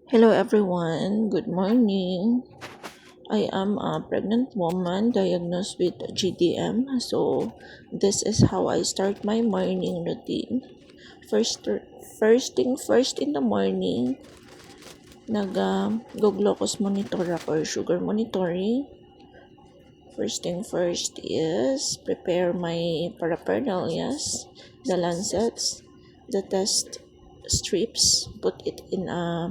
Hello everyone, good morning. I am a pregnant woman diagnosed with GDM. So this is how I start my morning routine. First thing first in the morning, go glucose monitor ako or sugar monitoring. First thing first is prepare my paraphernalias, the lancets, the test strips, put it in a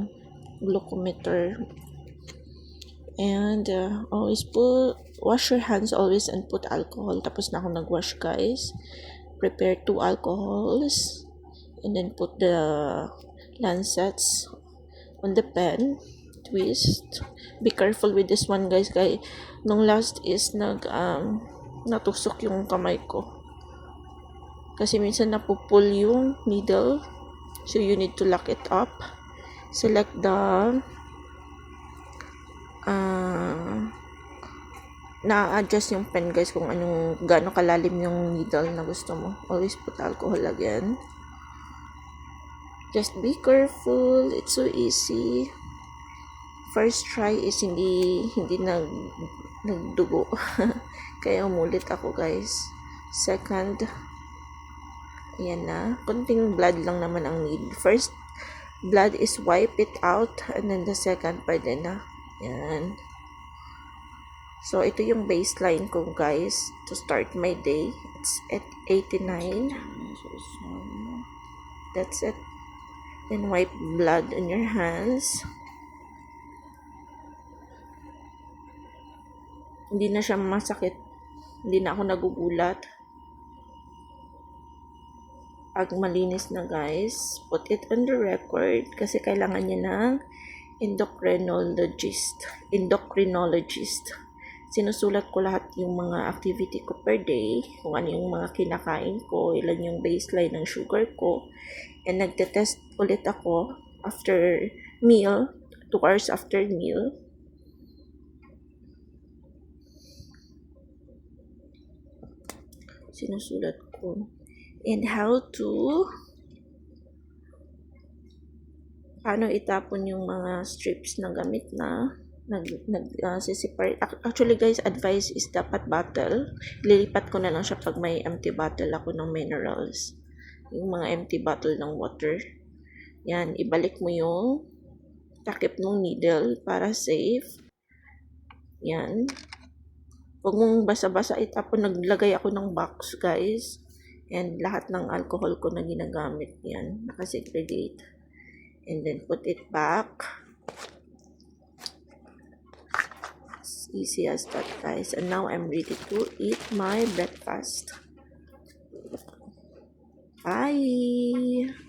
glucometer, and always wash your hands always and put alcohol. Tapos na ako nagwash, guys. Prepare 2 alcohols and then put the lancets on the pen, twist. Be careful with this one, guys. Nung last is natusok yung kamay ko kasi minsan napupul yung needle, so you need to lock it up. Select the na-adjust yung pen, guys, kung gaano kalalim yung needle na gusto mo. Always put alcohol again. Just be careful, it's so easy. First try is hindi nagdugo kaya umulit ako, guys. Second, ayan na, konting blood lang naman ang need. First blood is wipe it out, and then the second pwede na. Yan. So, ito yung baseline ko, guys, to start my day. It's at 89. That's it. Then, wipe blood on your hands. Hindi na siya masakit. Hindi na ako nagugulat. Pag malinis na, guys, put it on the record kasi kailangan niya ng endocrinologist. Sinusulat ko lahat yung mga activity ko per day, kung ano yung mga kinakain ko, ilan yung baseline ng sugar ko, and nagte-test ulit ako after meal, 2 hours after meal. Sinusulat ko. And paano itapon yung mga strips na gamit na separate. Actually, guys, advice is dapat bottle. Lilipat ko na lang siya pag may empty bottle ako ng minerals. Yung mga empty bottle ng water. Yan, ibalik mo yung takip ng needle para safe. Yan. Huwag mong basa-basa itapon. Naglagay ako ng box, guys. And lahat ng alcohol ko na ginagamit yan, nakasegregate. And then put it back. Easy as that, guys. And now I'm ready to eat my breakfast. Bye.